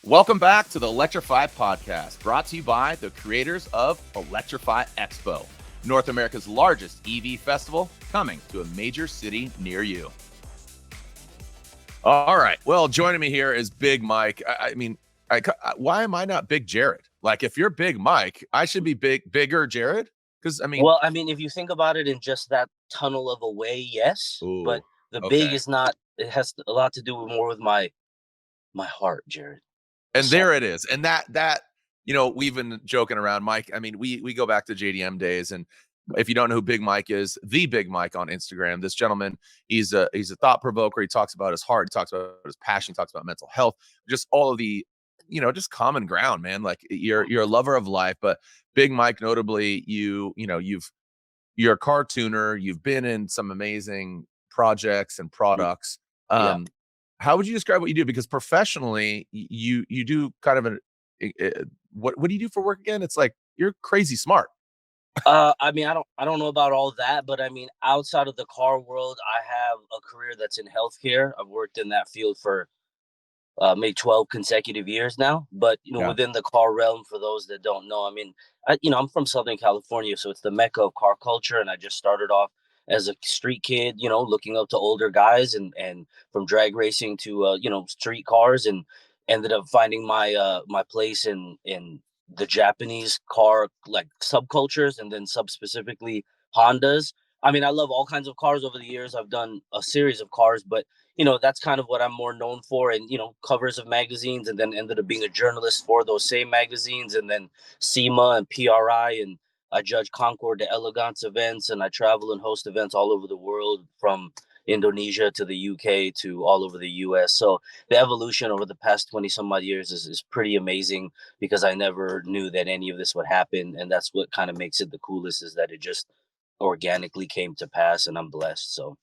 Welcome back to the Electrify podcast, brought to you by the creators of Electrify Expo, North America's largest EV festival, coming to a major city near you. All right. Well, joining me here is Big Mike. Why am I not Big Jared? Like, if you're Big Mike, I should be bigger Jared. Because If you think about it in just that tunnel of a way, yes. ooh, But the big okay. is not. It has a lot to do more with my heart, Jared. The And soul. there it is. And that we've been joking around, Mike. I mean, we go back to JDM days, and if you don't know who Big Mike is, the Big Mike on Instagram, this gentleman, he's a thought provoker. He talks about his heart, he talks about his passion, he talks about mental health, just all of the, just common ground, man. Like you're a lover of life, but Big Mike, notably, you're a car tuner. You've been in some amazing projects and products. Yeah. How would you describe what you do? Because professionally, you do kind of what do you do for work again? It's like you're crazy smart. I don't know about all that, but I mean, outside of the car world, I have a career that's in healthcare. I've worked in that field for maybe 12 consecutive years now. But Yeah. within the car realm, for those that don't know, I mean, I'm from Southern California, so it's the mecca of car culture. And I just started off as a street kid, looking up to older guys, and from drag racing to street cars, and ended up finding my place in the Japanese car like subcultures, and then sub specifically Hondas. I mean, I love all kinds of cars. Over the years, I've done a series of cars, but that's kind of what I'm more known for, and covers of magazines, and then ended up being a journalist for those same magazines, and then SEMA and PRI, and I judge Concord to Elegance events, and I travel and host events all over the world, from Indonesia to the UK to all over the US. So the evolution over the past 20 some odd years is pretty amazing, because I never knew that any of this would happen. And that's what kind of makes it the coolest, is that it just organically came to pass, and I'm blessed. So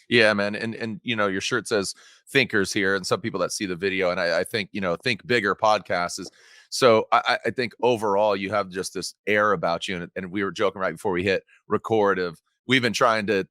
Yeah, man. And your shirt says thinkers here, and some people that see the video, and I think, think bigger podcast is, so I think overall you have just this air about you. And we were joking right before we hit record of, you've been trying to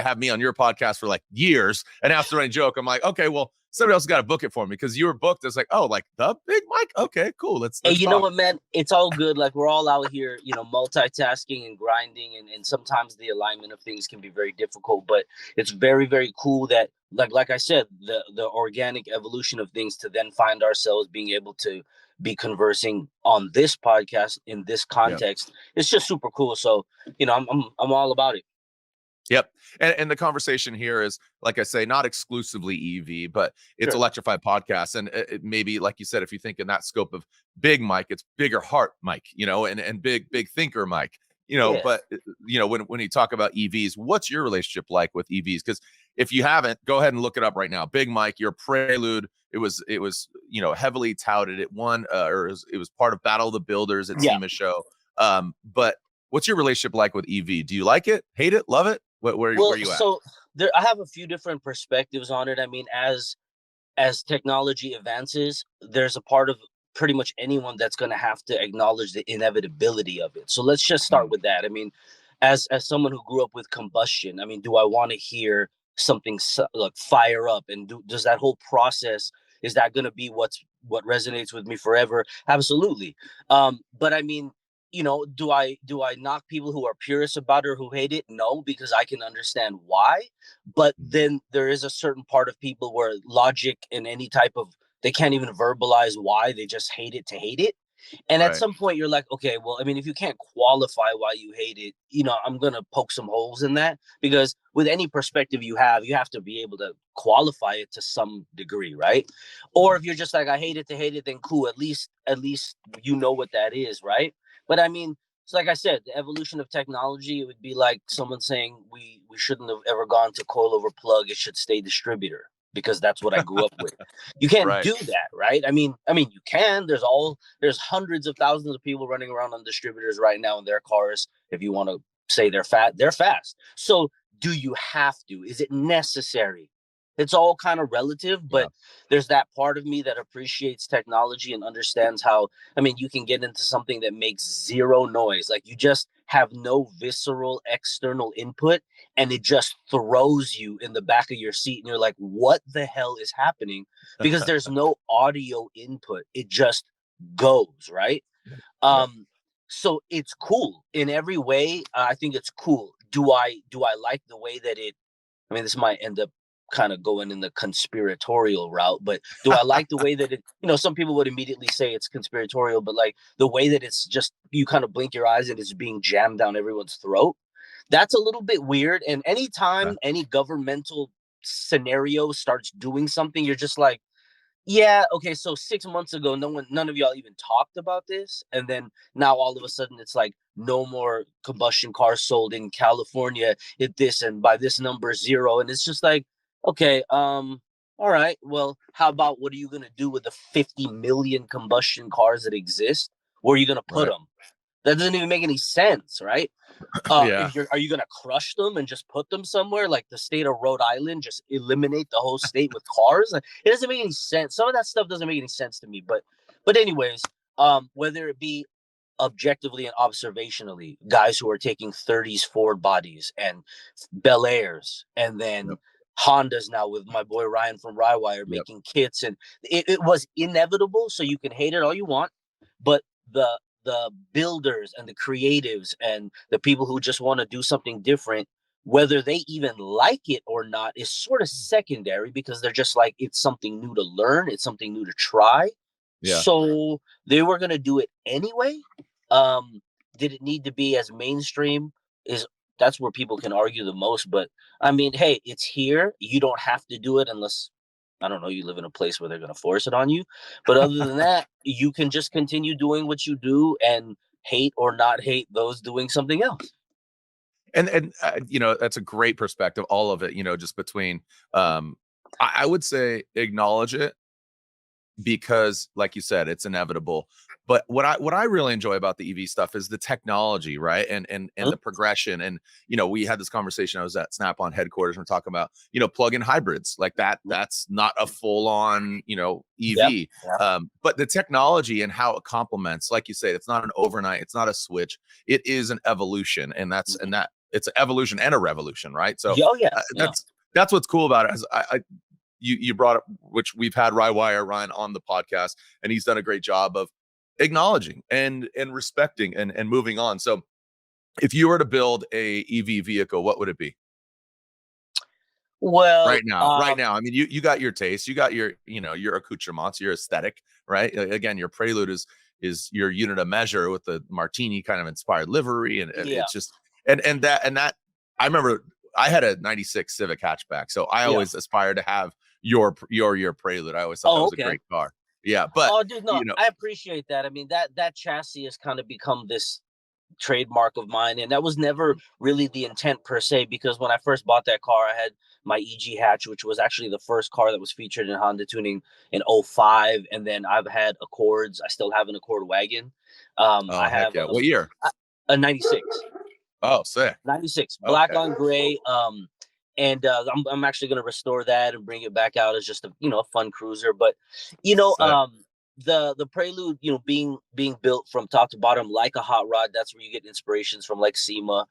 have me on your podcast for like years. And after I joke, I'm like, okay, well, somebody else got to book it for me, because you were booked as like, oh, like the Big Mike. Okay, cool. Let's Hey, you know talk. what, man? It's all good. Like, we're all out here, multitasking and grinding, and sometimes the alignment of things can be very difficult. But it's very, very cool that, like I said, the organic evolution of things, to then find ourselves being able to be conversing on this podcast in this Yeah. context. It's just super cool. So, I'm all about it. Yep. And the conversation here is, like I say, not exclusively EV, but it's Sure. Electrify podcast. And it maybe, like you said, if you think in that scope of Big Mike, it's bigger heart Mike, and big thinker Mike, Yeah. but when you talk about EVs, what's your relationship like with EVs? Because if you haven't, go ahead and look it up right now. Big Mike, your Prelude, it was heavily touted. It won, it was part of Battle of the Builders at Yeah. SEMA show. But what's your relationship like with EV? Do you like it, hate it, love it? Where Well, are you at? so I have a few different perspectives on it. I mean, as technology advances, there's a part of pretty much anyone that's going to have to acknowledge the inevitability of it. So let's just start Mm, with that. I mean, as someone who grew up with combustion, I mean, do I want to hear something like fire up, and does that whole process, is that going to be what resonates with me forever? Absolutely. But I mean, do I knock people who are purists about it or who hate it? No, because I can understand why. But mm, then there is a certain part of people where logic and any type of, they can't even verbalize why, they just hate it to hate it. And at right. some point you're like, okay, well, I mean, if you can't qualify why you hate it, I'm gonna poke some holes in that, because with any perspective you have to be able to qualify it to some degree, right? Or Mm, if you're just like, I hate it to hate it, then cool, at least you know what that is, right? But I mean, it's like I said, the evolution of technology, it would be like someone saying we shouldn't have ever gone to coil over plug, it should stay distributor, because that's what I grew up with. You can't right. do that, right? I mean you can. There's hundreds of thousands of people running around on distributors right now in their cars. If you want to say they're fast. So do you have to? Is it necessary? It's all kind of relative, Yeah. but there's that part of me that appreciates technology and understands how, I mean, you can get into something that makes zero noise. Like, you just have no visceral external input, and it just throws you in the back of your seat, and you're like, what the hell is happening? Because there's no audio input. It just goes, right? Right. Um, so it's cool in every way. I think it's cool. Do I like the way that it? I mean, this might end up kind of going in the conspiratorial route, but do I like the way that it? Some people would immediately say it's conspiratorial, but like the way that it's just you kind of blink your eyes and it's being jammed down everyone's throat. That's a little bit weird. And Yeah. anytime any governmental scenario starts doing something, you're just like, yeah, okay, so 6 months ago, none of y'all even talked about this, and then now all of a sudden it's like no more combustion cars sold in California at this, and by this number zero, and it's just like, okay, all right, well, how about what are you gonna do with the 50 million combustion cars that exist? Where are you gonna put Right. them? That doesn't even make any sense, right? Yeah. If you're Are you gonna crush them and just put them somewhere like the state of Rhode Island, just eliminate the whole state with cars? Like, it doesn't make any sense. Some of that stuff doesn't make any sense to me. But anyways, whether it be objectively and observationally, guys who are taking 30s Ford bodies and Bel Airs, and then Yep. Hondas now with my boy Ryan from Rywire Yep. making kits, and it was inevitable. So you can hate it all you want, but the the builders and the creatives and the people who just want to do something different, whether they even like it or not, is sort of secondary because they're just like, it's something new to learn, it's something new to try. Yeah. So they were going to do it anyway. um did it need to be as mainstream? Is That's where people can argue the most. But I mean, hey, it's here. You don't have to do it unless, I don't know, you live in a place where they're going to force it on you. But other than that, you can just continue doing what you do and hate or not hate those doing something else. And that's a great perspective, all of it, just between um I would say acknowledge it, because like you said, it's inevitable. But what I really enjoy about the EV stuff is the technology, right? And Mhm. the progression. And we had this conversation. I was at Snap on headquarters, and we're talking about plug-in hybrids like that. That's not a full-on Yeah. EV. Yeah. But the technology and how it complements, like you say, it's not an overnight, it's not a switch, it is an evolution. And Mhm. that it's an evolution and a revolution, right? So Yeah, oh, yeah. Yeah. that's what's cool about it. As you brought up, which we've had Ryan on the podcast, and he's done a great job of acknowledging and respecting and moving on. So if you were to build a EV vehicle, what would it be Well, right now? Right now, I mean, you got your taste, you got your accoutrements, your aesthetic, right? Again, your Prelude is your unit of measure with the martini kind of inspired livery, and yeah. it's just and that I remember I had a 96 Civic hatchback, so I Yeah. always aspired to have your Prelude. I always thought that Oh, was a okay. great car. Yeah, but Oh, dude, no, you know, I appreciate that. I mean, that chassis has kind of become this trademark of mine, and that was never really the intent per se, because when I first bought that car, I had my EG hatch, which was actually the first car that was featured in Honda tuning in '05. And then I've had Accords. I still have an Accord wagon. oh I heck have yeah, what year? a 96. Oh, sick. 96 black Okay, on gray. And I'm actually going to restore that and bring it back out as just a fun cruiser. But you know sick. um the Prelude, being built from top to bottom like a hot rod, that's where you get inspirations from, like SEMA,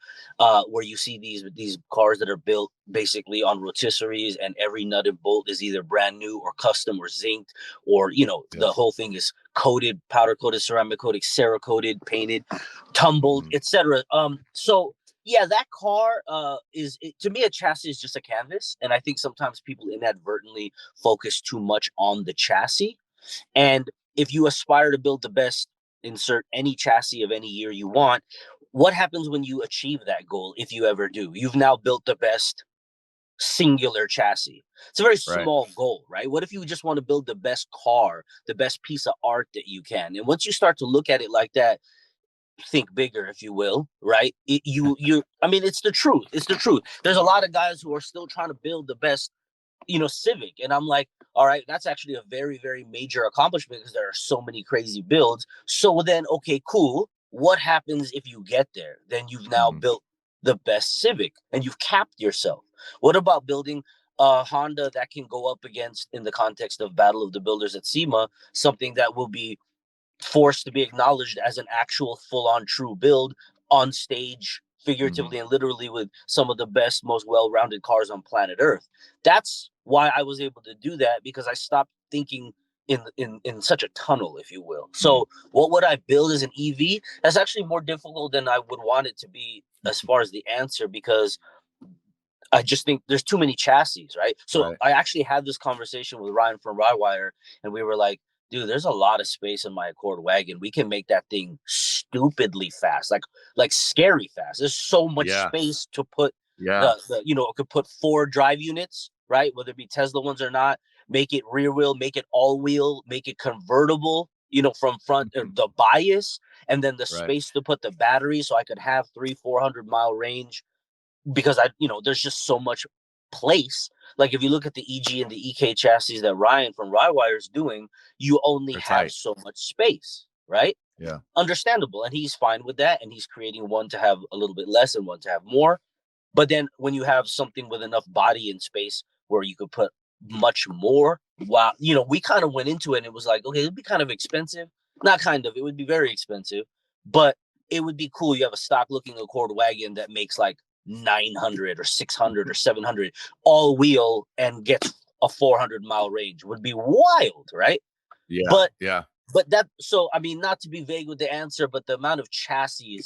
where you see these cars that are built basically on rotisseries, and every nut and bolt is either brand new or custom or zinced, or Yeah. the whole thing is coated, powder coated, ceramic coated, cerakoted, painted, tumbled, Mhm. etc. So yeah, that car to me, a chassis is just a canvas, and I think sometimes people inadvertently focus too much on the chassis. And if you aspire to build the best, insert any chassis of any year you want, what happens when you achieve that goal? If you ever do, you've now built the best singular chassis. It's a very Right. small goal, right? What if you just want to build the best car, the best piece of art that you can? And once you start to look at it like that, think bigger, if you will, right? I mean, it's the truth. It's the truth. There's a lot of guys who are still trying to build the best, Civic. And I'm like, all right, that's actually a very, very major accomplishment because there are so many crazy builds. So then, okay, cool. What happens if you get there? Then you've now Mhm. built the best Civic and you've capped yourself. What about building a Honda that can go up against, in the context of Battle of the Builders at SEMA, something that will be forced to be acknowledged as an actual full-on true build, on stage, Hmm. figuratively and literally, with some of the best, most well-rounded cars on planet Earth. That's why I was able to do that, because I stopped thinking in such a tunnel, if you will. So what would I build as an EV? That's actually more difficult than I would want it to be as far as the answer, because I just think there's too many chassis, right? So Right. I actually had this conversation with Ryan from Rywire, and we were like, dude, there's a lot of space in my Accord wagon. We can make that thing stupidly fast, like scary fast. There's so much Yeah. space to put Yeah. it could put 4 drive units, right? Whether it be Tesla ones or not, make it rear wheel, make it all wheel, make it convertible, from front, Mhm. the bias, and then the Right. space to put the battery, so I could have 300-400 mile range, because there's just so much place. Like if you look at the EG and the EK chassis that Ryan from Rywire is doing, you only They're have tight. so much space, right? Yeah. Understandable. And he's fine with that. And he's creating one to have a little bit less and one to have more. But then when you have something with enough body and space where you could put much more, wow, we kind of went into it and it was like, okay, it'd be kind of expensive. Not kind of, it would be very expensive, but it would be cool. You have a stock looking Accord wagon that makes like 900 or 600 or 700 all wheel and gets a 400-mile range. Would be wild, right? Yeah. But Yeah. I mean, not to be vague with the answer, but the amount of chassis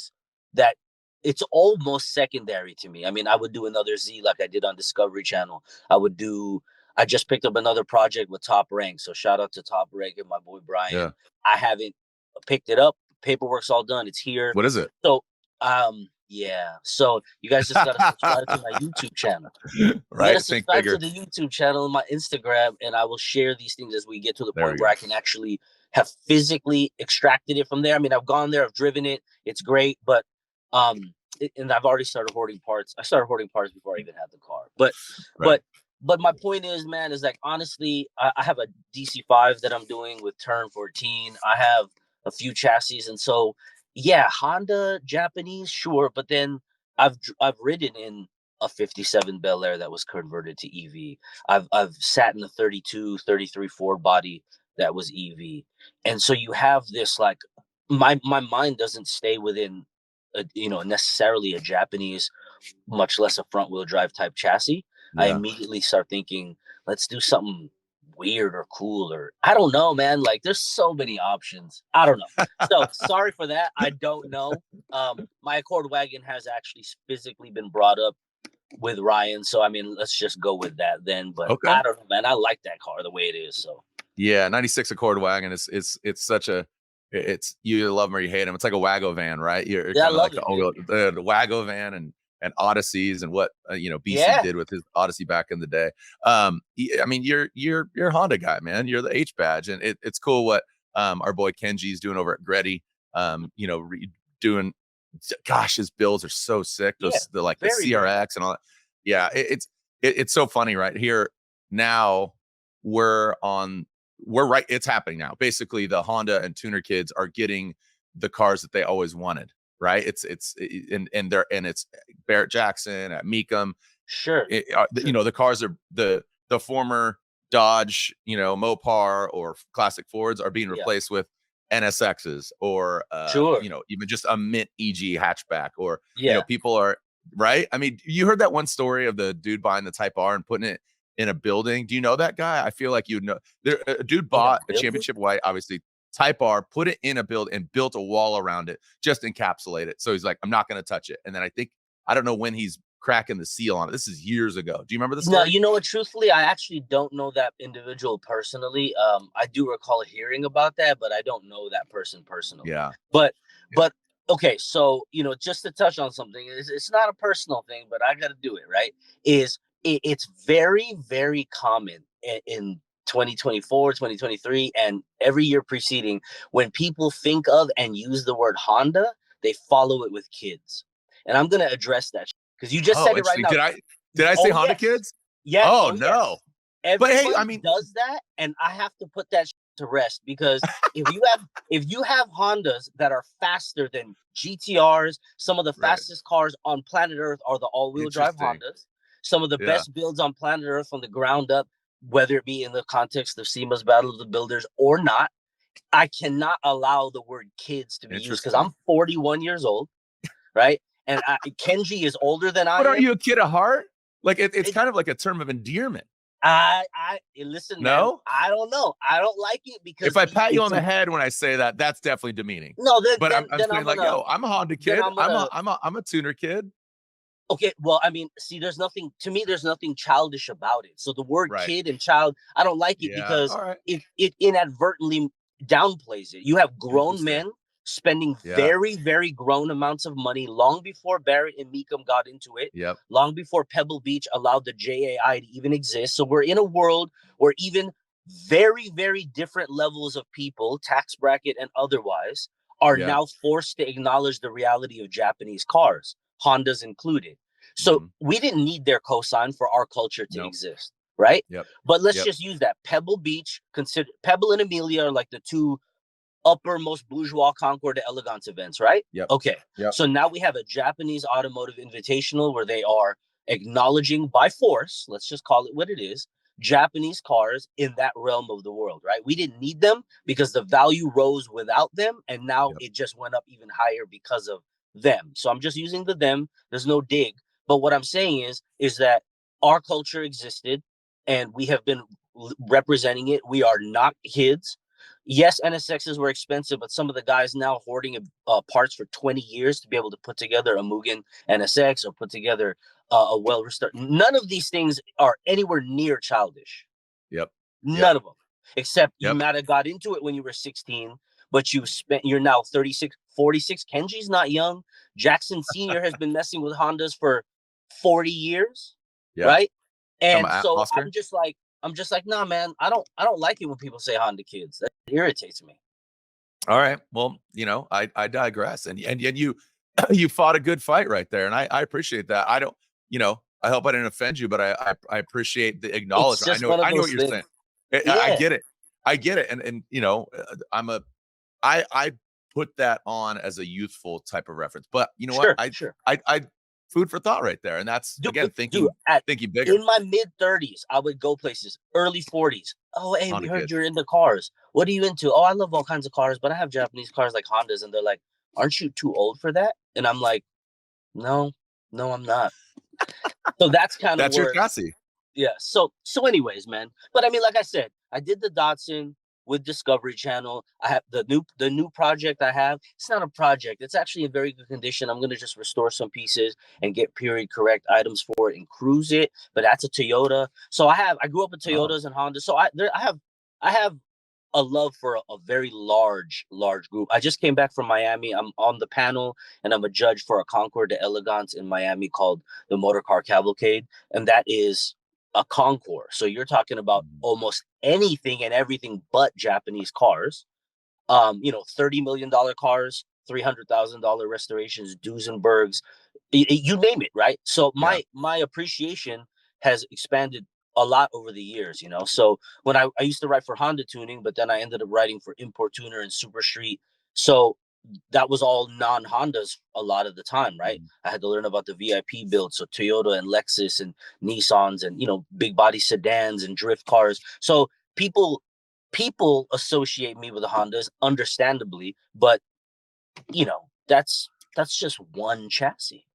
that, it's almost secondary to me. I mean, I would do another Z like I did on Discovery Channel. I just picked up another project with Top Rank. So shout out to Top Rank and my boy Brian. Yeah. I haven't picked it up. Paperwork's all done. It's here. What is it? So yeah. So you guys just gotta subscribe to my YouTube channel. You got to Right. Think subscribe to bigger. the YouTube channel and my Instagram, and I will share these things as we get to the There we point where go. I can actually have physically extracted it from there. I mean, I've gone there, I've driven it, it's great, but and I've already started hoarding parts. I started hoarding parts before I even had the car. But Right. but but my point is, man, is like, honestly, I have a DC5 that I'm doing with Turn 14. I have a few chassis, and so yeah, Honda Japanese, sure, but then I've ridden in a 57 Bel Air that was converted to EV. I've sat in a 32, 33 Ford body that was EV. And so you have this, like, my mind doesn't stay within necessarily a Japanese, much less a front wheel drive type chassis. I Yeah. immediately start thinking, let's do something weird or cool, or I don't know, man. Like there's so many options. I don't know. So sorry for that. I don't know. My Accord wagon has actually physically been brought up with Ryan. So I mean, let's just go with that then. But Okay. I don't know, man. I like that car the way it is. So Yeah. 96 Accord wagon is it's such a it's you either love them or you hate them. It's like a Wago van, right? You're yeah, I kind of love like it, dude. the Wago van and Odysseys and what BC Yeah, did with his Odyssey back in the day. I mean, you're a Honda guy, man. You're the H badge, and it's cool what our boy Kenji's doing over at Gretty. Doing, gosh, his builds are so sick. yeah, The very, very nice. CRX and all that. Yeah, it's so funny right here now. We're on we're right. It's happening now. Basically, the Honda and tuner kids are getting the cars that they always wanted. Right. And it's Barrett Jackson at Meekum. Sure, sure. The cars are the former Dodge, Mopar or classic Fords are being Yeah, replaced with NSXs or sure. even just a mint EG hatchback or Yeah, people are right. I mean, you heard that one story of the dude buying the Type R and putting it in a building. Do you know that guy? I feel like you know. A dude in a bought a building. championship white, obviously Type R, put it in a build and built a wall around it, just encapsulate it. So he's like, I'm not going to touch it. And then I don't know when he's cracking the seal on it. This is years ago. Do you remember the No, story? you know what? Truthfully, I actually don't know that individual personally. I do recall hearing about that, but I don't know that person personally. Yeah. But, Yeah. but okay, so just to touch on something, it's not a personal thing, but I got to do it right. It's very, very common in 2024, 2023, and every year preceding, when people think of and use the word Honda, they follow it with kids, and I'm gonna address that because you just Oh, said it right interesting. now. Did I say Oh Honda yes. kids? Yeah. Oh Oh no. yes. But hey, I Everybody mean, does that, and I have to put that to rest, because if you have Hondas that are faster than GTRs, some of the right. fastest cars on planet Earth are the all-wheel drive Interesting. Hondas. Some of the Yeah. best builds on planet Earth from the ground up, whether it be in the context of SEMA's Battle of the Builders or not. I cannot allow the word kids to be used because Interesting. I'm 41 years old. right? And Kenji is older than I But aren't am. you a kid at heart? Like it's kind of like a term of endearment. Listen, man. No? I don't know. I don't like it If because I pat you on it's the a head when I say that, that's definitely demeaning. no. Then But then I'm then saying I'm like, gonna yo, I'm a Honda then kid. I'm gonna I'm a tuner kid. Okay, well, I mean, see, there's nothing to me. There's nothing childish about it. So the word Right. kid and child, I don't like it Yeah. because All right. it inadvertently downplays it. You have grown Interesting. men spending Yeah. very very grown amounts of money long before Barrett and Meekum got into it, Yep. long before Pebble Beach allowed the JAI to even exist. So we're in a world where even very very different levels of people, tax bracket and otherwise, are Yeah. now forced to acknowledge the reality of Japanese cars, Hondas included. So Hmm. we didn't need their cosign for our culture to Nope. exist, right? Yep. But let's Yep. just use that. Pebble Beach, consider Pebble and Amelia are like the two uppermost bourgeois Concours d'Elegance events, right? Yep. Okay. Yep. So now we have a Japanese automotive invitational where they are acknowledging by force, let's just call it what it is, Japanese cars in that realm of the world, right? We didn't need them because the value rose without them. And now Yep. it just went up even higher because of them. So I'm just using the them. There's no dig. But what I'm saying is that our culture existed and we have been representing it. We are not kids. Yes, NSXs were expensive, but some of the guys now hoarding parts for 20 years to be able to put together a Mugen NSX or put together a well restored. None of these things are anywhere near childish. Yep. Yep. None of them, except you Yep. might have got into it when you were 16, but you're now 36, 46. Kenji's not young. Jackson Sr. has been messing with Hondas for 40 years, Yeah. right? And Come so Oscar. I'm just like, nah, man, I don't like it when people say Honda kids. That irritates me. All right. Well, I digress. And you you fought a good fight right there. And I appreciate that. I don't, I hope I didn't offend you, but I appreciate the It's acknowledgement. just one of I know what those you're things. saying. I Yeah, get it. I get it. And I put that on as a youthful type of reference. But you know what? sure, sure. I food for thought right there. And that's Dude, again dude, thinking bigger. in my mid 30s, I would go places. Early 40s. Oh, hey, we Honda heard kid. you're into cars. What are you into? Oh, I love all kinds of cars, but I have Japanese cars like Hondas, and they're like, "Aren't you too old for that?" And I'm like, "No, no, I'm not." So that's kind of That's your where chassis. yeah. So anyways, man. But I mean, like I said, I did the Datsun with Discovery Channel. I have the new project I have. It's not a project. It's actually in very good condition. I'm gonna just restore some pieces and get period correct items for it and cruise it. But that's a Toyota. So I grew up with Oh. Toyotas and Hondas. So I have a love for a very large group. I just came back from Miami. I'm on the panel and I'm a judge for a Concours d'Elegance in Miami called the Motor Car Cavalcade, and that is a concours. So you're talking about Mm. almost anything and everything but Japanese cars. $30 million cars, $300,000 restorations, Duesenbergs, you name it, right? So Yeah. my appreciation has expanded a lot over the years, you know. So when I used to write for Honda Tuning, but then I ended up writing for Import Tuner and Super Street. So that was all non-Hondas a lot of the time, right? Mhm. I had to learn about the VIP build, so Toyota and Lexus and Nissans and big body sedans and drift cars. So people associate me with the Hondas, understandably, but that's just one chassis.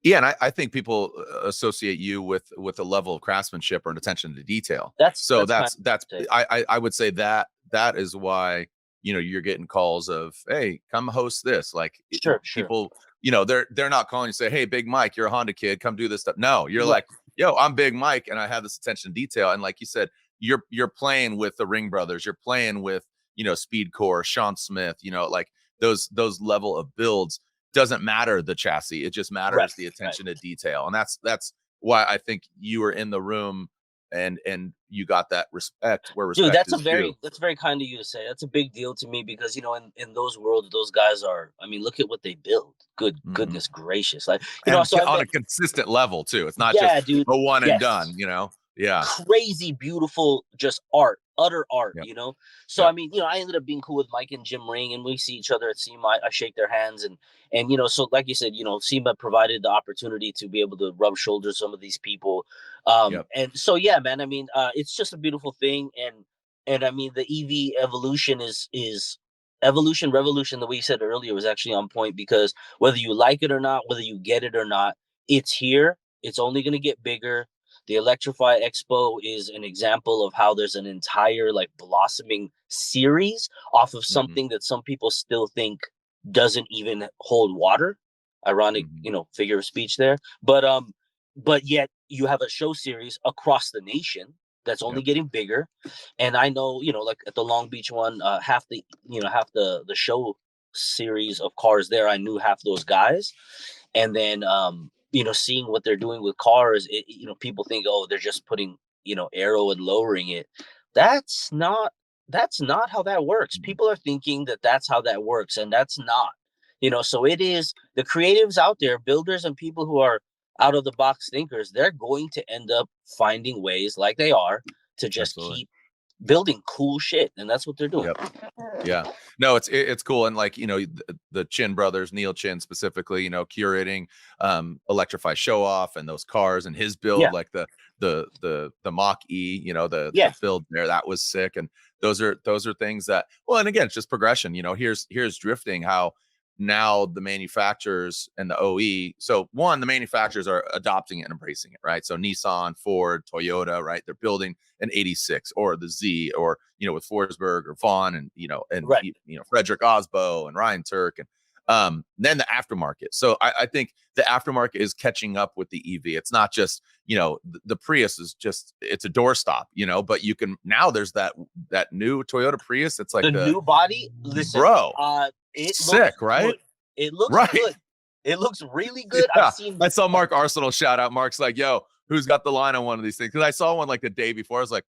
Yeah, and I think people associate you with a level of craftsmanship or an attention to detail. That's So that's kind that's of it. I would say that is why you're getting calls of, hey, come host this. Like Sure. people, they're not calling you say, hey, Big Mike, you're a Honda kid, come do this stuff. No, you're Right. like, yo, I'm Big Mike, and I have this attention to detail. And like you said, you're playing with the Ring Brothers, you're playing with Speed Core, Sean Smith, like those level of builds. Doesn't matter the chassis, it just Right. matters the Right. attention to detail. And that's why I think you were in the room and you got that respect where Dude, respect is due. that's very kind of you to say. That's a big deal to me because in those worlds, those guys are. I mean, look at what they build. Good Mhm. goodness gracious! Like And so I've on a met. consistent level too. It's not just Yeah, dude. a one and done, Yes. Yeah. Crazy beautiful just art, utter art, Yep. so I Yep. mean, I ended up being cool with Mike and Jim Ring, and we see each other at SEMA. I shake their hands, and so like you said, SEMA provided the opportunity to be able to rub shoulders with some of these people. Yep. And so yeah, man, I mean, it's just a beautiful thing, and I mean the EV evolution is evolution, revolution, the way you said earlier was actually on point, because whether you like it or not, whether you get it or not, it's here. It's only going to get bigger. The Electrify Expo is an example of how there's an entire like blossoming series off of Hmm. something that some people still think doesn't even hold water. Ironic, Hmm. figure of speech there. But yet you have a show series across the nation that's only Yep. getting bigger. And I know, like at the Long Beach one, half the show series of cars there, I knew half those guys. And then seeing what they're doing with cars, people think, oh, they're just putting, aero and lowering it. That's not that's not how that works. Mhm. People are thinking that that's how that works, and that's not. So it is the creatives out there, builders and people who are out of the box thinkers, they're going to end up finding ways, like they are, to just Absolutely. keep building cool shit, and that's what they're doing. Yep. Yeah. No, it's cool. And like, the Chin brothers, Neil Chin specifically, curating Electrify Show Off and those cars and his build, Yeah, like the Mach E, the yeah. build there, that was sick. And those are things that, well, and again, it's just progression. Here's drifting, how now the manufacturers and the OE. So one, the manufacturers are adopting it and embracing it, right? So Nissan, Ford, Toyota, right? They're building an 86 or the Z, or with Forsberg or Vaughn, and Right. Frederick Osbo and Ryan Turk, and then the aftermarket. So I think the aftermarket is catching up with the EV. It's not just the Prius is just, it's a doorstop, but you can now, there's that new Toyota Prius. It's like The new body, listen, bro, it looks sick, right? good. It looks Right. good. It looks really good. I've Yeah. seen I saw Mark Arsenal shout out. Mark's like, yo, who's got the line on one of these things? Because I saw one like the day before. I was like,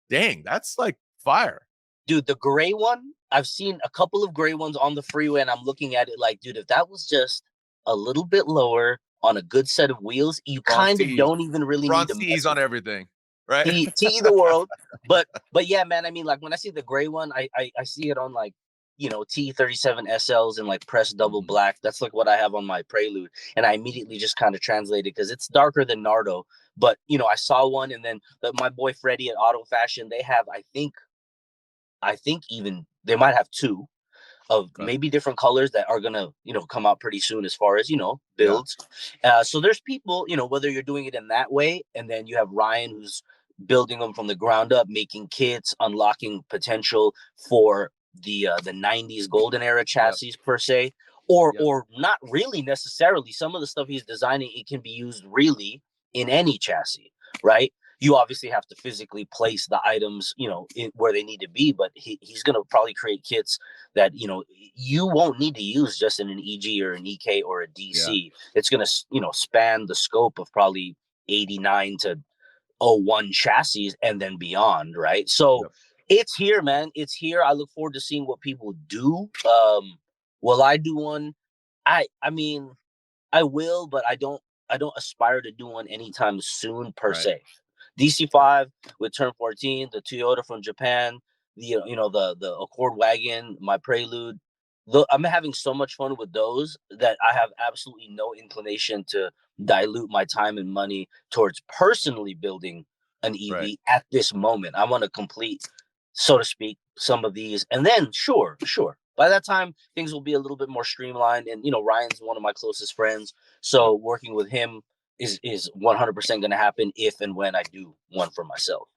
dang, that's like fire. dude, the gray one. I've seen a couple of gray ones on the freeway, and I'm looking at it like, dude, if that was just a little bit lower on a good set of wheels, you Front kind of T's, don't even really need front to T's mess on with everything, right? T the world. But yeah, man. I mean, like when I see the gray one, I see it on like T37 SLs and like pressed double Mhm. black. That's like what I have on my Prelude, and I immediately just kind of translated because it's darker than Nardo. But I saw one, and then my boy Freddie at Auto Fashion, they have I think even they might have two of Okay. maybe different colors that are gonna come out pretty soon as far as Yeah. builds. So there's people, whether you're doing it in that way, and then you have Ryan who's building them from the ground up, making kits, unlocking potential for the 90s golden era Yep. chassis per se, or Yep. or not really necessarily. Some of the stuff he's designing, it can be used really in any chassis, right? You obviously have to physically place the items where they need to be, but he's going to probably create kits that you won't need to use just in an EG or an EK or a Yeah. DC. It's going to span the scope of probably 89 to '01 chassis and then beyond, right? So Yep. it's here, man. It's here. I look forward to seeing what people do. Will I do one? I mean, I will, but I don't aspire to do one anytime soon per Right. se. Yeah. DC5 with Turn 14, the Toyota from Japan, the Accord wagon, my Prelude. I'm having so much fun with those that I have absolutely no inclination to dilute my time and money towards personally building an Right. EV at this moment. I want to complete, so to speak, some of these, and then sure, sure. By that time, things will be a little bit more streamlined. And Ryan's one of my closest friends, Yep. so working with him is 100% going to happen if and when I do one for myself.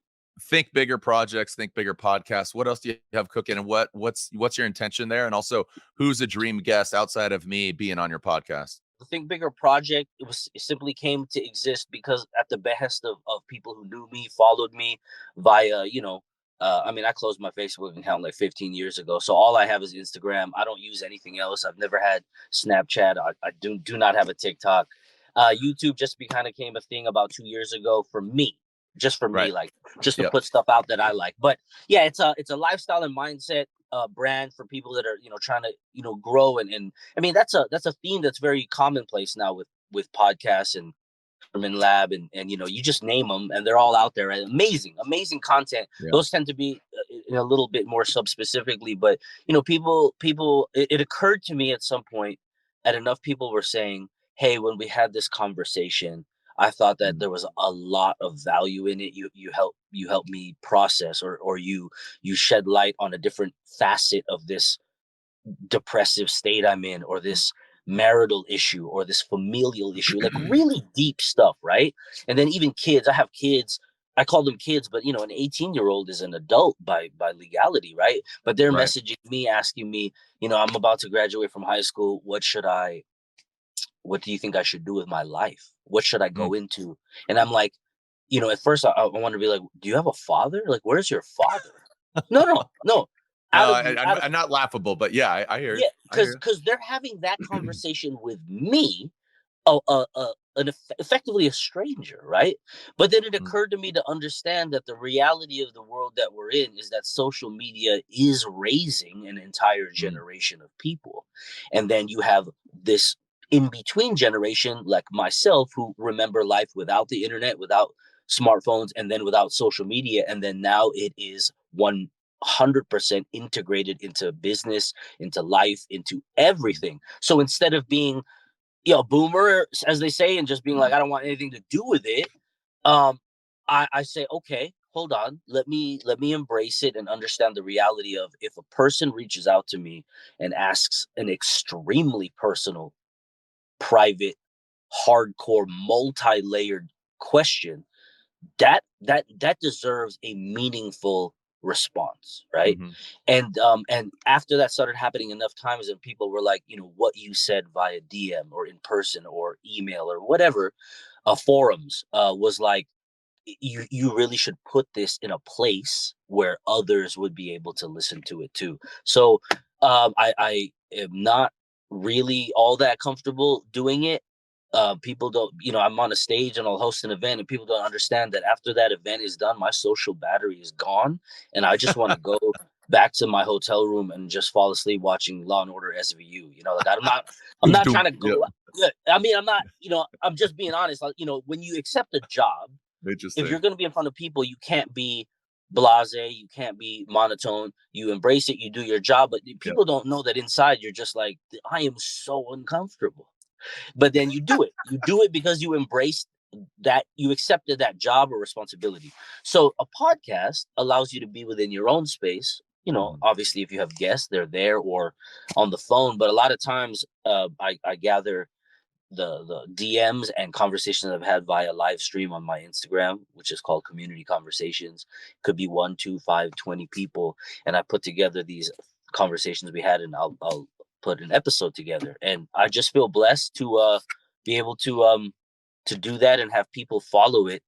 Think bigger projects, think bigger podcasts. What else do you have cooking, and what's your intention there? And also, who's a dream guest outside of me being on your podcast? The Think Bigger project, it simply came to exist because at the behest of people who knew me, followed me via, I mean, I closed my Facebook account like 15 years ago. So all I have is Instagram. I don't use anything else. I've never had Snapchat. I do not have a TikTok. YouTube just kind of came a thing about 2 years ago for me, just for me, Right. like just to Yep. put stuff out that I like. But yeah, it's a lifestyle and mindset brand for people that are trying to grow. And I mean, that's a theme that's very commonplace now with podcasts and Herman Lab and you just name them and they're all out there. And amazing content. Yeah. Those tend to be in a little bit more sub specifically, but people. It occurred to me at some point, and enough people were saying, "Hey, when we had this conversation, I thought that Mm. there was a lot of value in it. You help me process, or you shed light on a different facet of this depressive state I'm in, or this marital issue, or this familial issue, like really deep stuff, right? And then even kids, I have kids. I call them kids, but an 18-year-old is an adult by legality, right? But they're Right. messaging me, asking me, I'm about to graduate from high school. What do you think I should do with my life? What should I Mm. go into? And I'm like, at first I want to be like, do you have a father? Like, where's your father? No, no, no. No, Out of I'm not laughable, but yeah, I hear you. Yeah, I hear because they're having that conversation with me, effectively a stranger, right? But then it you. occurred to me to understand that the reality of the world that we're in is that social media is raising an entire Mm, generation of people. And then you have this in between generation, like myself, who remember life without the internet, without smartphones, and then without social media. And then now it is 100% integrated into business, into life, into everything. So instead of being boomer, as they say, and just being like, I don't want anything to do with it. Um, I say, okay, hold on, let me embrace it and understand the reality of, if a person reaches out to me and asks an extremely personal, private, hardcore, multi-layered question, that deserves a meaningful response, right? mhm, And after that started happening enough times, and people were like, what you said via DM or in person or email or whatever, forums, was like, you really should put this in a place where others would be able to listen to it too. So I am not really all that comfortable doing it. People don't, I'm on a stage and I'll host an event, and people don't understand that after that event is done, my social battery is gone, and I just want to go back to my hotel room and just fall asleep watching Law and Order SVU. Like, I'm Doom, not doom. trying to Yep. go. Yeah, I mean, I'm not, I'm just being honest. Like, when you accept a job, if you're Interesting. going to be in front of people, you can't be blasé, you can't be monotone. You embrace it, you do your job, but Yep. people don't know that inside you're just like, I am so uncomfortable. But then you do it. You do it because you embrace that, you accepted that job or responsibility. So a podcast allows you to be within your own space. Mhm. Obviously, if you have guests, they're there or on the phone. But a lot of times, I gather the DMs and conversations I've had via live stream on my Instagram, which is called Community Conversations. Could be 1, 2, 5, 20 people, and I put together these conversations we had, and I'll put an episode together. And I just feel blessed to be able to do that and have people follow it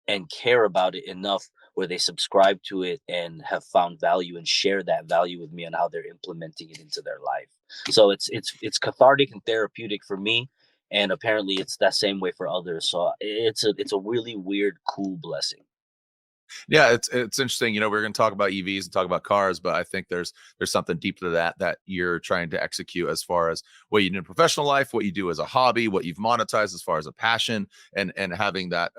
and care about it enough where they subscribe to it and have found value and share that value with me on how they're implementing it into their life. So it's cathartic and therapeutic for me, and apparently it's that same way for others. So it's a really weird, cool blessing. Yeah, it's interesting. We're going to talk about EVs and talk about cars, but I think there's something deep to that you're trying to execute as far as what you do in professional life, what you do as a hobby, what you've monetized as far as a passion, and having that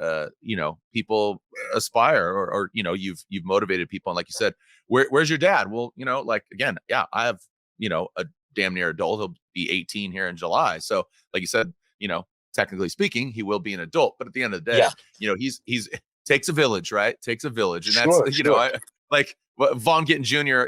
people aspire, or you've motivated people. And like you said, where's your dad? Well, like, again, yeah, I have a damn near adult. He'll be 18 here in July. So like you said, technically speaking, he will be an adult, but at the end of the day, Yeah, he's takes a village, right? Takes a village. And that's, sure, sure. I like Von Gittin Jr.,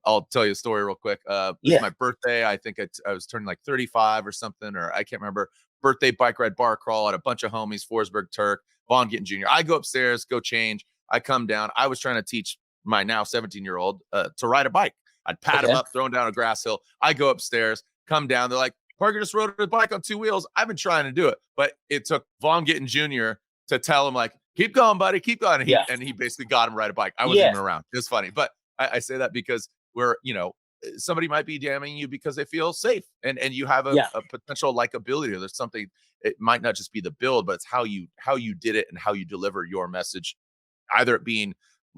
I'll tell you a story real quick. It was Yeah. my birthday. I think I was turning like 35 or something, or I can't remember. Birthday bike ride bar crawl at a bunch of homies, Forsberg Turk, Von Gittin Jr. I go upstairs, go change. I come down. I was trying to teach my now 17-year-old to ride a bike. I'd pat him Okay. up, throw him down a grass hill. I go upstairs, come down. They're like, Parker just rode his bike on 2 wheels. I've been trying to do it, but it took Von Gittin Jr. to tell him, like, keep going, buddy, keep going. And he Yeah. and he basically got him to ride a bike. I wasn't Yeah. even around. It's funny, but I say that because we're, somebody might be damning you because they feel safe, and you have Yeah. a potential likability, or there's something. It might not just be the build, but it's how you did it and how you deliver your message, either it being,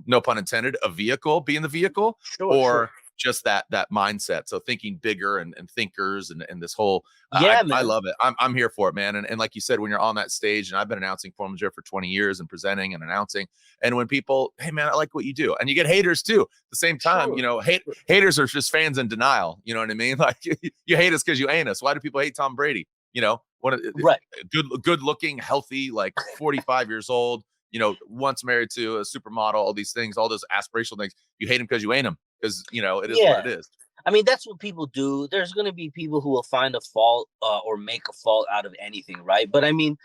no pun intended, a vehicle, being the vehicle, Sure. Sure. or just that mindset. So thinking bigger, and thinkers, and this whole, I Yeah, I man. love it. I'm here for it, man. And like you said, when you're on that stage, and I've been announcing Formula J for 20 years and presenting and announcing, and when people, hey man, I like what you do, and you get haters too. At the same time, Sure. Sure. haters are just fans in denial. You know what I mean? Like, you hate us because you ain't us. Why do people hate Tom Brady? One of Right. good looking, healthy, like 45 years old, once married to a supermodel, all these things, all those aspirational things. You hate him because you ain't him, because it is what Yeah. it is. I mean, that's what people do. There's going to be people who will find a fault or make a fault out of anything, right? But I mean,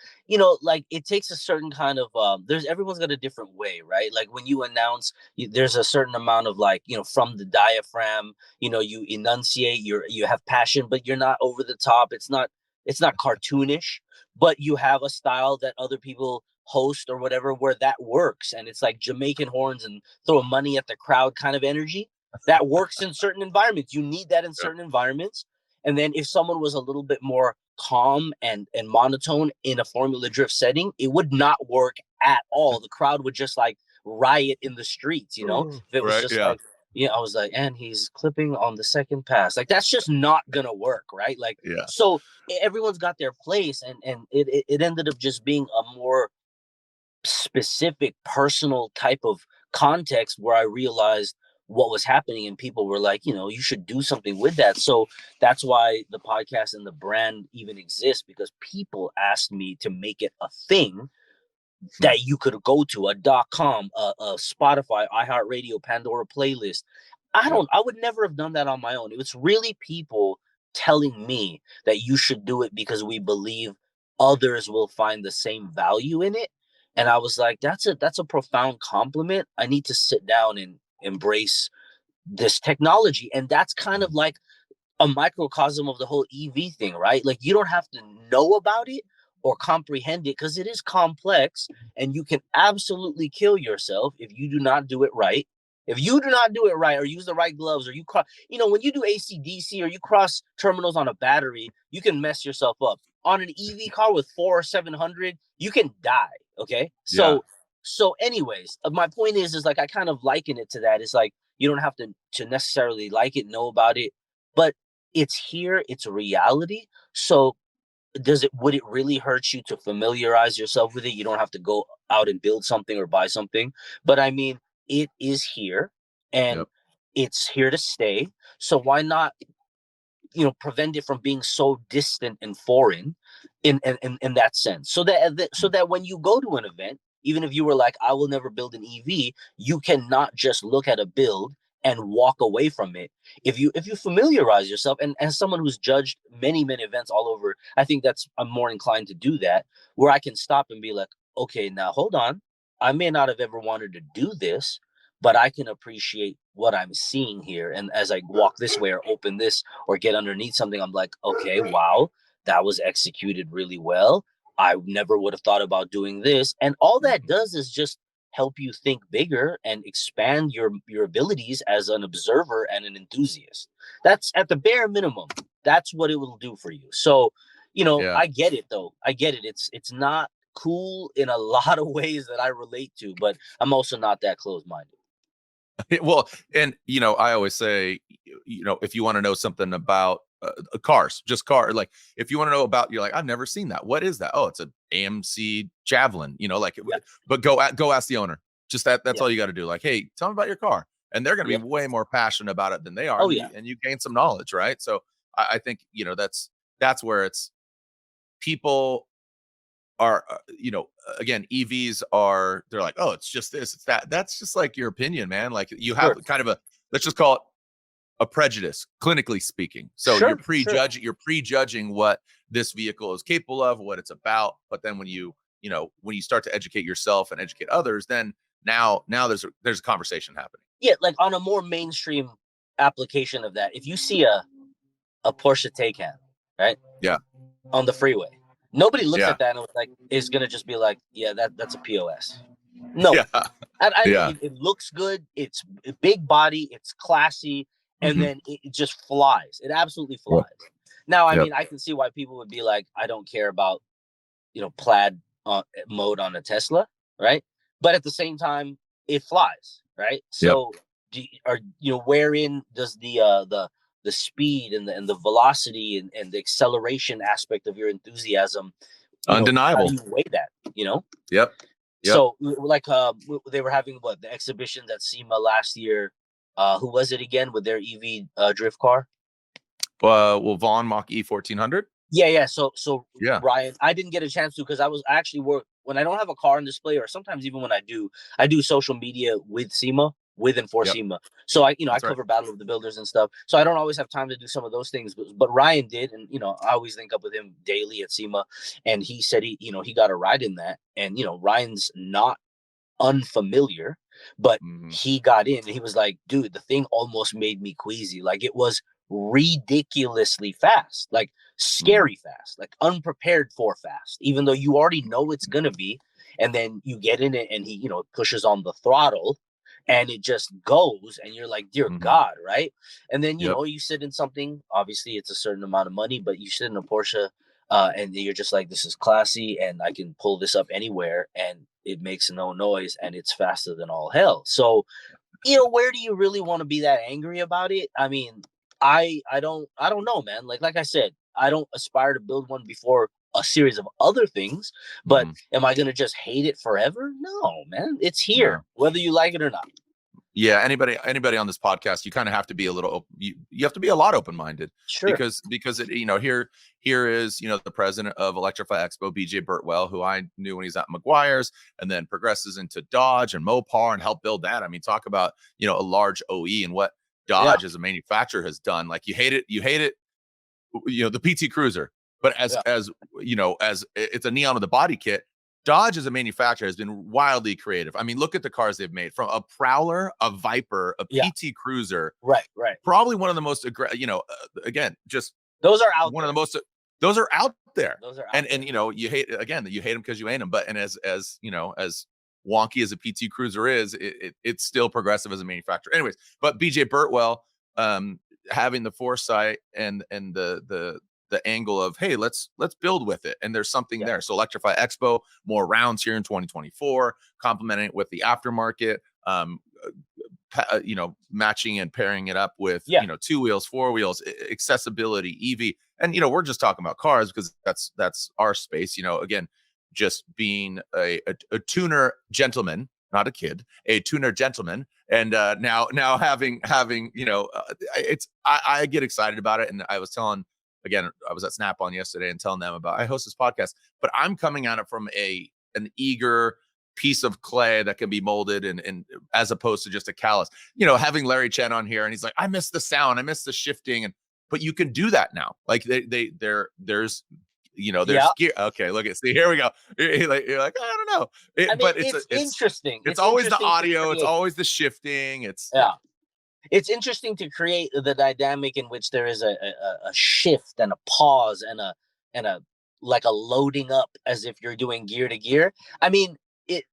like it takes a certain kind of there's everyone's got a different way, right? Like when you announce, there's a certain amount of like, from the diaphragm, you enunciate, you have passion, but you're not over the top. It's not cartoonish, but you have a style that other people host or whatever where that works, and it's like Jamaican horns and throw money at the crowd kind of energy that works in certain environments. You need that in Yeah. certain environments. And then if someone was a little bit more calm and monotone in a Formula Drift setting, it would not work at all. The crowd would just like riot in the streets, if it was Right. just Yeah. like, I was like, and he's clipping on the second pass. Like that's just not gonna work, right? Like Yeah. so everyone's got their place, and it ended up just being a more specific personal type of context where I realized what was happening, and people were like, you should do something with that. So that's why the podcast and the brand even exists, because people asked me to make it a thing that you could go to, a .com, a Spotify, iHeartRadio, Pandora playlist. Yep. I would never have done that on my own. It was really people telling me that you should do it because we believe others will find the same value in it. And I was like, that's a profound compliment. I need to sit down and embrace this technology. And that's kind of like a microcosm of the whole EV thing, right? Like you don't have to know about it or comprehend it because it is complex, and you can absolutely kill yourself if you do not do it right. If you do not do it right or use the right gloves, or you cross, when you do ACDC or you cross terminals on a battery, you can mess yourself up. On an EV car with 4 or 700, you can die. Okay. Yeah. So anyways, my point is like, I kind of liken it to that. It's like, you don't have to necessarily like it, know about it, but it's here, it's a reality. So would it really hurt you to familiarize yourself with it? You don't have to go out and build something or buy something. But I mean, it is here, and Yep. it's here to stay. So why not, prevent it from being so distant and foreign in that sense, so that when you go to an event, even if you were like, I will never build an EV, you cannot just look at a build and walk away from it. If you familiarize yourself, and as someone who's judged many events all over, I think I'm more inclined to do that, where I can stop and be like, okay, now hold on, I may not have ever wanted to do this, but I can appreciate what I'm seeing here. And as I walk this way or open this or get underneath something, I'm like, okay, wow, that was executed really well. I never would have thought about doing this. And all that does is just help you think bigger and expand your abilities as an observer and an enthusiast. That's at the bare minimum. That's what it will do for you. So, Yeah. I get it though. I get it. It's not cool in a lot of ways that I relate to, but I'm also not that close-minded. Well, and I always say, if you want to know something about cars, just like if you want to know about, you're like, I've never seen that. What is that? Oh, it's an AMC Javelin. Yeah. But go ask the owner. Just that's Yeah. all you got to do. Like, hey, tell me about your car, and they're going to Yeah. be way more passionate about it than they are, Oh and yeah. you gain some knowledge, right? So I think that's where it's people are again, EVs are, they're like, oh, it's just this, it's that. That's just like your opinion, man. Like you have Sure. kind of a, let's just call it a prejudice, clinically speaking. So Sure. Sure. you're prejudging what this vehicle is capable of, what it's about. But then when you start to educate yourself and educate others, then now there's a conversation happening. Yeah, like on a more mainstream application of that, if you see a Porsche Taycan, right, Yeah. on the freeway, nobody looks Yeah. at that and like is gonna just be like, yeah, that's a POS. No, Yeah. Yeah. it looks good. It's a big body. It's classy, and Hmm. then it just flies. It absolutely Yep. flies. Now, I Yep. mean, I can see why people would be like, I don't care about plaid mode on a Tesla, right? But at the same time, it flies, right? Yep. So, wherein does the speed and the velocity and the acceleration aspect of your enthusiasm, how do Undeniable. you weigh that? Yep. Yep. So like they were having the exhibitions at SEMA last year. Who was it again with their EV drift car? Well, Vaughn Mach E 1400. Yeah. So Yeah. Ryan, I didn't get a chance to because I actually work when I don't have a car on display, or sometimes even when I do social media with SEMA with and for Yep. SEMA. So I That's right. cover Battle of the Builders and stuff. So I don't always have time to do some of those things, but Ryan did, and I always link up with him daily at SEMA, and he said he got a ride in that, and Ryan's not unfamiliar, but Hmm. he got in and he was like, dude, the thing almost made me queasy. Like, it was ridiculously fast, like Hmm. scary fast, like unprepared for fast, even though you already know it's gonna be. And then you get in it and he, pushes on the throttle and it just goes and you're like, dear Hmm. God, right? And then, Yep. you sit in something, obviously it's a certain amount of money, but you sit in a Porsche, and you're just like, this is classy and I can pull this up anywhere and it makes no noise and it's faster than all hell. So, where do you really want to be that angry about it? I mean, I don't know, man. Like I said, I don't aspire to build one before a series of other things, but Hmm. am I gonna just hate it forever? No, man. It's here, No. whether you like it or not. Yeah, anybody on this podcast, you kind of have to be a little you have to be a lot open-minded, Sure. because it, here is, the president of Electrify Expo, BJ Burtwell, who I knew when he's at McGuire's, and then progresses into Dodge and Mopar and helped build that. I mean, talk about, a large OE and what Yeah. Dodge as a manufacturer has done. Like, you hate it, the PT Cruiser, but Yeah. as it's a neon of the body kit. Dodge as a manufacturer has been wildly creative. I mean, look at the cars they've made, from a Prowler, a Viper, a Yeah. PT Cruiser. Right. Right. Probably one of the most again, just Those are out one of there. the most. Those are out there, Those are out and there. you hate them because you hate them. But and as as wonky as a PT Cruiser is, it's still progressive as a manufacturer. Anyways, but BJ Burtwell, having the foresight and the angle of, hey, let's build with it, and there's something Yeah. there. So Electrify Expo, more rounds here in 2024, complementing it with the aftermarket, matching and pairing it up with, Yeah. 2 wheels, 4 wheels, accessibility, EV. And we're just talking about cars because that's our space. Again, just being a tuner gentleman, not a kid, a tuner gentleman, and now having it's I get excited about it. And I was telling, again, I was at Snap On yesterday and telling them about, I host this podcast, but I'm coming at it from an eager piece of clay that can be molded, and as opposed to just a callus. Having Larry Chen on here, and he's like, I miss the sound, I miss the shifting, but you can do that now. Like, there's Yeah. gear. Okay, look at, see, here we go. You're like, I don't know. I mean, But it's interesting. it's It's always the interesting to audio, it's create. always the shifting. It's, Yeah. It's interesting to create the dynamic in which there is a shift and a pause and a like a loading up as if you're doing gear to gear. I mean, it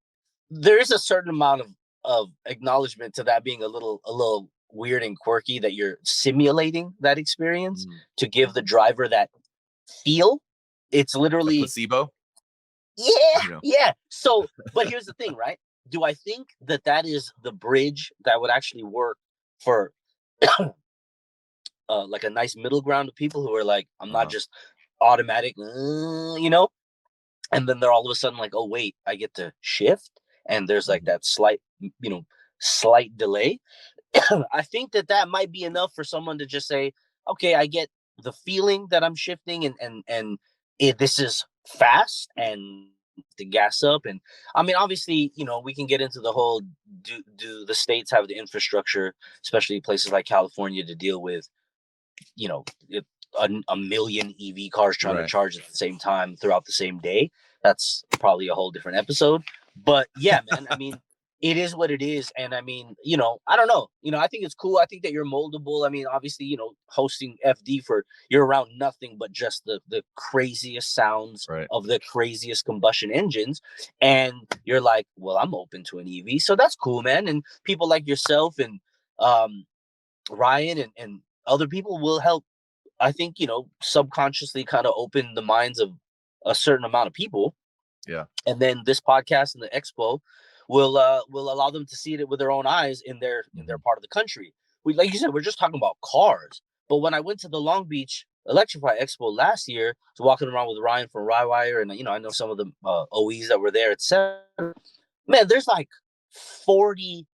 there is a certain amount of acknowledgement to that being a little weird and quirky, that you're simulating that experience Mhm. to give the driver that feel. It's The literally, placebo. yeah, you know yeah. So, but here's the thing, right? Do I think that is the bridge that would actually work for like a nice middle ground of people who are like, I'm not uh just automatic, and then they're all of a sudden like, oh wait, I get to shift, and there's like mhm. that slight delay. I think that might be enough for someone to just say, okay, I get the feeling that I'm shifting, and this is fast and the gas up. And I mean, obviously, we can get into the whole, do the states have the infrastructure, especially places like California, to deal with you know a million EV cars trying to Right. charge at the same time throughout the same day. That's probably a whole different episode. But yeah, man, I mean, it is what it is. And I mean, I don't know. I think it's cool. I think that you're moldable. I mean, obviously, hosting FD, for you're around nothing but just the craziest sounds Right. of the craziest combustion engines. And you're like, well, I'm open to an EV. So that's cool, man. And people like yourself and Ryan and other people will help, I think, subconsciously kind of open the minds of a certain amount of people. Yeah. And then this podcast and the expo will allow them to see it with their own eyes in their Mhm. part of the country. We, like you said, we're just talking about cars. But when I went to the Long Beach Electrify Expo last year, I was walking around with Ryan from Rywire, and I know some of the OEs that were there, etc. Man, there's like 40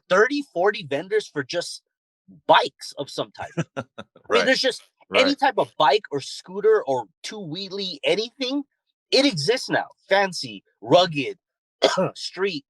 30, 40 vendors for just bikes of some type. I mean, Right. there's just any Right. type of bike or scooter or two-wheelie, anything. It exists now. Fancy, rugged, street.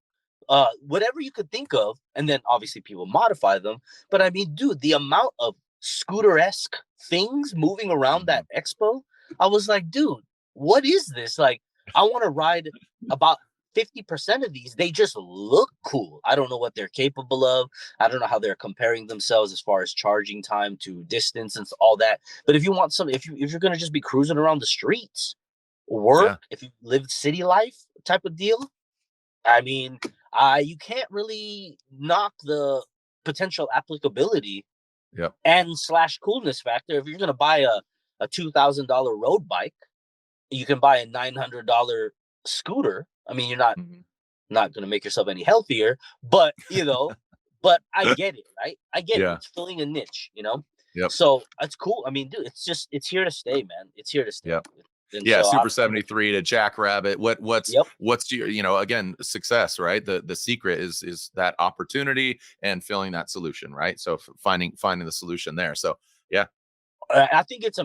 whatever you could think of, and then obviously people modify them. But I mean, dude, the amount of scooter-esque things moving around Mhm. that expo, I was like, dude, what is this? Like, I want to ride about 50% of these. They just look cool. I don't know what they're capable of. I don't know how they're comparing themselves as far as charging time to distance and all that. But if you want some, if you're gonna just be cruising around the streets, work, Yeah. if you live city life type of deal, I mean, you can't really knock the potential applicability Yep. and slash coolness factor. If you're gonna buy a $2,000 road bike, you can buy a $900 scooter. I mean, you're Mhm. not gonna make yourself any healthier, but you know, but I get it, right? I get it. Yeah. It's filling a niche, you know. Yep. So that's cool. I mean, dude, it's here to stay, man. It's here to stay. Yep. And Yeah, so Super I'm 73 to Jackrabbit. yep, What's your, again, success, right? The secret is that opportunity and filling that solution, right? So finding the solution there. So yeah. I think it's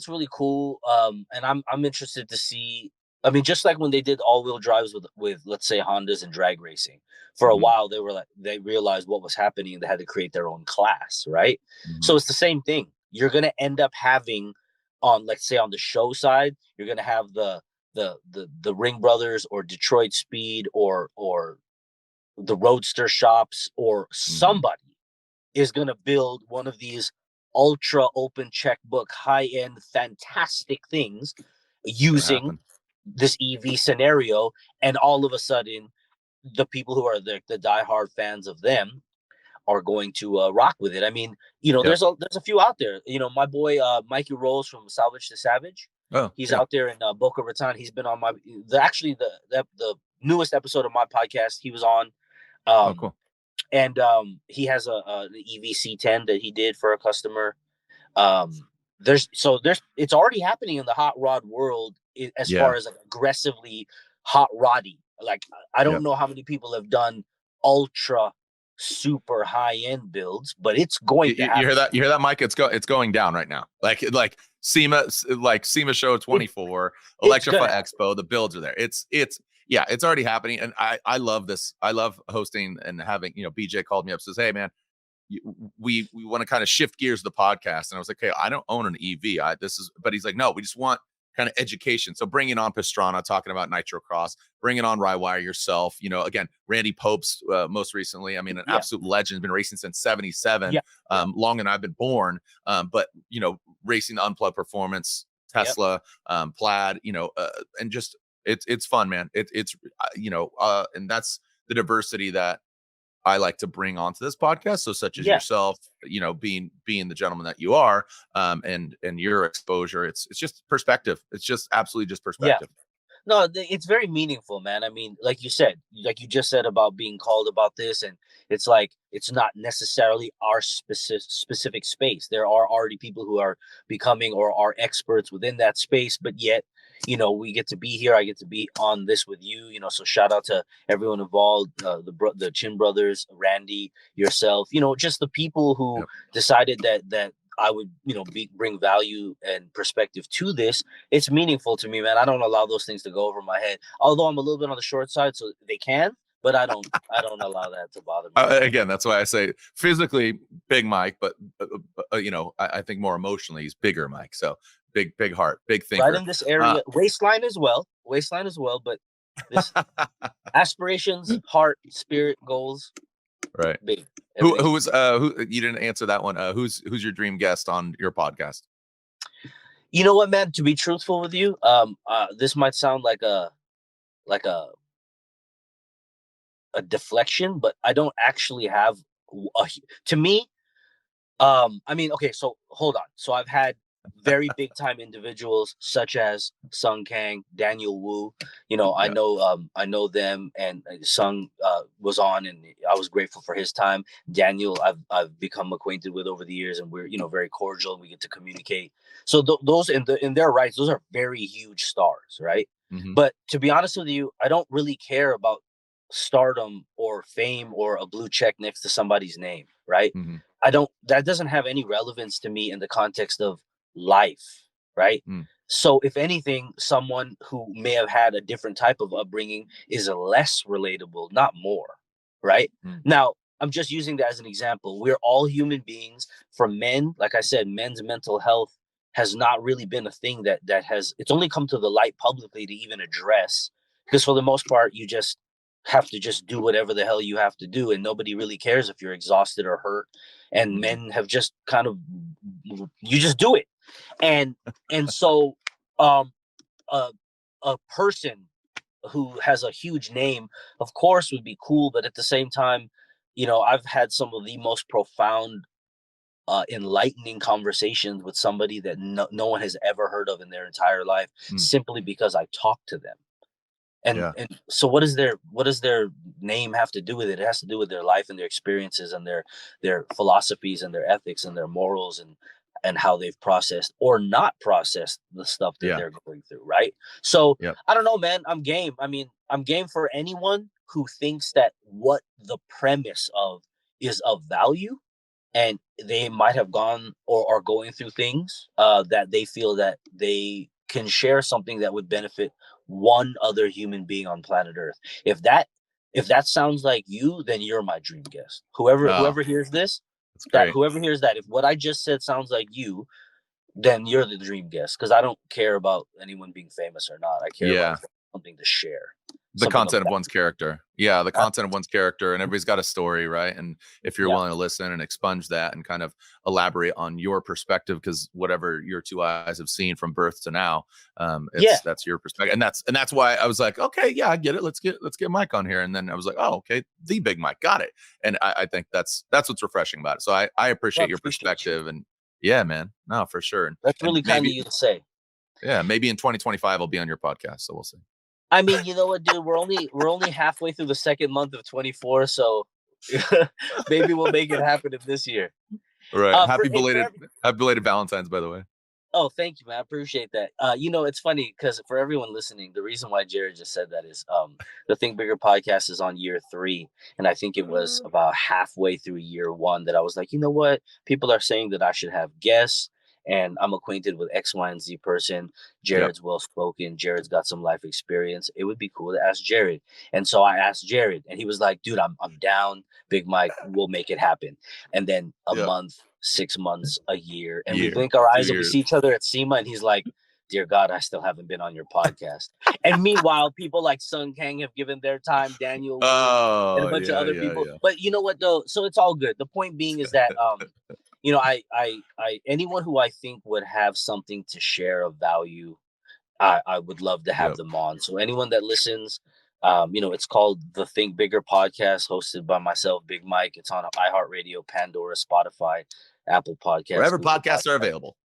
really cool. And I'm interested to see. I mean, just like when they did all wheel drives with let's say Hondas and drag racing, for a Mhm. while they realized what was happening and they had to create their own class, right? Mhm. So it's the same thing. You're gonna end up having on, let's say, on the show side, you're gonna have the Ring Brothers or Detroit Speed or the Roadster shops or Mhm. somebody is going to build one of these ultra open checkbook, high end, fantastic things It's gonna using happen. this EV scenario. And all of a sudden, the people who are the diehard fans of them are going to rock with it. I mean, Yep. there's a few out there. My boy Mikey Rolls from Salvage to Savage. Oh, He's yeah. out there in Boca Raton. He's been on the newest episode of my podcast. He was on. Oh, Um, cool. and he has an EVC10 that he did for a customer. Um, there's it's already happening in the hot rod world as far Yeah. as like aggressively hot roddy. Like I don't Yep. know how many people have done ultra super high end builds, but it's going to You hear happen. that? You hear that, Mike? It's going down right now. Like SEMA Show It 24, it's Electrify gonna happen. Expo. The builds are there. It's yeah, it's already happening, and I love this. I love hosting and having, BJ called me up, says, "Hey man, we want to kind of shift gears of the podcast." And I was like, "Hey, I don't own an EV. But he's like, no, we just want kind of education. So bringing on Pastrana, talking about Nitro Cross, bringing on Rywire yourself, again, Randy Pope's most recently. I mean, an Yeah, absolute legend, been racing since 77, yeah, yeah, long and I've been born. But racing the unplugged performance, yep, Tesla, Plaid, and just it's fun, man. And that's the diversity that I like to bring onto this podcast. So such as yeah. yourself, being the gentleman that you are, and your exposure, it's just perspective. It's just absolutely just Yeah. perspective. No, it's very meaningful, man. I mean, like you said, like you just said about being called about this, and it's like it's not necessarily our specific space. There are already people who are becoming or are experts within that space, but yet, we get to be here. I get to be on this with you. So shout out to everyone involved, the Chin brothers, Randy, yourself. Just the people who Yep. decided that I would, bring value and perspective to this. It's meaningful to me, man. I don't allow those things to go over my head. Although I'm a little bit on the short side, so they can, but I don't allow that to bother me, man. Again, that's why I say physically big Mike, but I think more emotionally he's bigger Mike. So big heart, big Right thinker. in this Uh, area, waistline as well, but this aspirations, heart, spirit, goals, right. big, Who everything's who big. was who you didn't answer that one? Who's your dream guest on your podcast? You know what, man? To be truthful with you, this might sound like a deflection, but I don't actually have to me. I mean, okay, so hold on. So I've had very big time individuals such as Sung Kang, Daniel Wu. Yeah. I know them, and Sung was on, and I was grateful for his time. Daniel, I've become acquainted with over the years, and we're very cordial, and we get to communicate. So those in their rights, those are very huge stars, right? Hmm. But to be honest with you, I don't really care about stardom or fame or a blue check next to somebody's name, right? Hmm. That doesn't have any relevance to me in the context of life, right? Mm. So if anything, someone who may have had a different type of upbringing is less relatable, not more, right? Mm. Now, I'm just using that as an example. We're all human beings. For men, like I said, men's mental health has not really been a thing that has, it's only come to the light publicly to even address, because for the most part you just have to just do whatever the hell you have to do, and nobody really cares if you're exhausted or hurt. And Mm. men have just kind of, you just do it. And so um a a person who has a huge name, of course, would be cool, but at the same time, I've had some of the most profound, enlightening conversations with somebody that no one has ever heard of in their entire life, Mm. simply because I talked to them. And Yeah. and so what does their name have to do with it? It has to do with their life and their experiences and their philosophies and their ethics and their morals, and how they've processed or not processed the stuff that Yeah. they're going through, right? So Yep. I don't know, man. I'm game. I mean, I'm game for anyone who thinks that what the premise of is of value, and they might have gone or are going through things, that they feel that they can share something that would benefit one other human being on planet Earth. If that sounds like you, then you're my dream guest. Whoever Oh, whoever hears this, that's that great. whoever hears that, if what I just said sounds like you, then you're the dream guest. Because I don't care about anyone being famous or not. I care about Yeah. if they have something to share, The something of content of one's character. Yeah, the that. content of one's character, and everybody's got a story, right? And if you're Yeah, willing to listen and expunge that and kind of elaborate on your perspective, because whatever your two eyes have seen from birth to now, yeah. that's your perspective, and that's why I was like, okay, yeah, I get it. Let's get Mike on here, and then I was like, oh, okay, the big Mike, got it. And I think that's what's refreshing about it. So I Well, appreciate I your appreciate you. perspective, and yeah, man, no, for sure, That's and really kind of maybe you to say. yeah, maybe in 2025 I'll be on your podcast, so we'll see. I mean, you know what, dude? We're only halfway through the second month of 24, so maybe we'll make it happen in this year. Right. For hey, for every Happy belated Valentine's, by the way. Oh, thank you, man. I appreciate that. It's funny because for everyone listening, the reason why Jared just said that is, the Think Bigger podcast is on year 3, and I think it was about halfway through year 1 that I was like, you know what? People are saying that I should have guests, and I'm acquainted with X, Y, and Z person. Yep. Jared's well spoken. Jared's got some life experience. It would be cool to ask Jared, and so I asked Jared, and he was like, "Dude, I'm down. Big Mike, we'll make it happen." And then a Yep. month, 6 months, a year, and we Year. blink our eyes and we 2 years. see each other at SEMA, and he's like, "Dear God, I still haven't been on your podcast." And meanwhile, people like Sun Kang have given their time, Daniel Wu, and a Oh, bunch of yeah, other yeah, people. yeah. But you know what though? So it's all good. The point being is that, I anyone who I think would have something to share of value, I would love to have Yep. them on. So anyone that listens, it's called the Think Bigger podcast, hosted by myself, Big Mike. It's on iHeartRadio, Pandora, Spotify, Apple Podcasts, Wherever Google podcasts are Podcasts. available.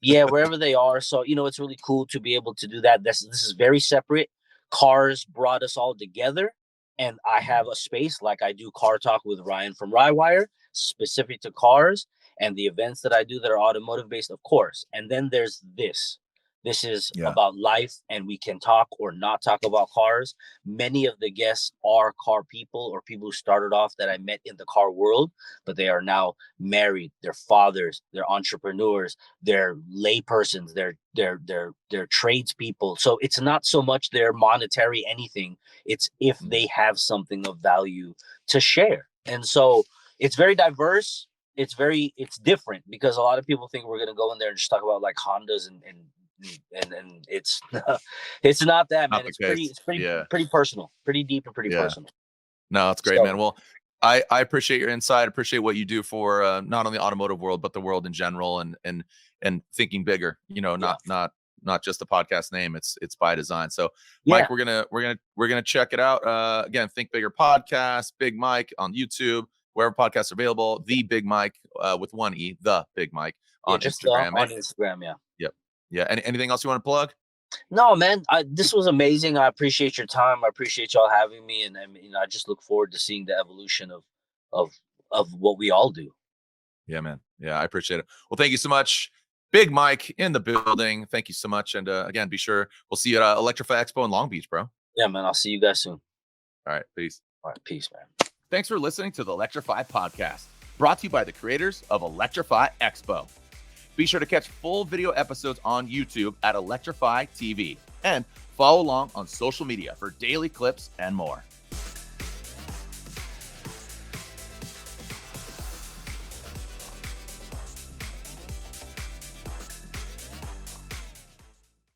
Yeah, wherever they are. So, it's really cool to be able to do that. This is very separate. Cars brought us all together. And I have a space like I do Car Talk with Ryan from Rywire, specific to cars, and the events that I do that are automotive based, of course. And then there's this. This is Yeah. about life, and we can talk or not talk about cars. Many of the guests are car people or people who started off that I met in the car world, but they are now married, they're fathers, they're entrepreneurs, they're laypersons, they're tradespeople. So it's not so much their monetary anything, it's if Mm. they have something of value to share. And so it's very diverse. It's different because a lot of people think we're gonna go in there and just talk about like Hondas and it's it's not that, Not man. the It's pretty case. it's pretty Yeah. pretty personal, pretty deep and pretty Yeah. personal. No, that's great, man. So Well, I appreciate your insight. Appreciate what you do for not only the automotive world, but the world in general, and thinking bigger. yeah, Not just the podcast name. It's by design. So, yeah, Mike, we're gonna check it out. Again, Think Bigger podcast, Big Mike on YouTube, wherever podcasts are available. The Big Mike with one E, the Big Mike yeah. on Just Instagram. on Instagram, yeah. Yep. Yeah. Anything else you want to plug? No, man, this was amazing. I appreciate your time. I appreciate y'all having me, and I mean, I just look forward to seeing the evolution of of what we all do. Yeah, man. Yeah, I appreciate it. Well, thank you so much. Big Mike in the building. Thank you so much. And again, be sure we'll see you at Electrify Expo in Long Beach, bro. All Yeah, man. I'll see you guys soon. right. Peace. All right, peace, man. Thanks for listening to the Electrify podcast, brought to you by the creators of Electrify Expo. Be sure to catch full video episodes on YouTube at Electrify TV and follow along on social media for daily clips and more.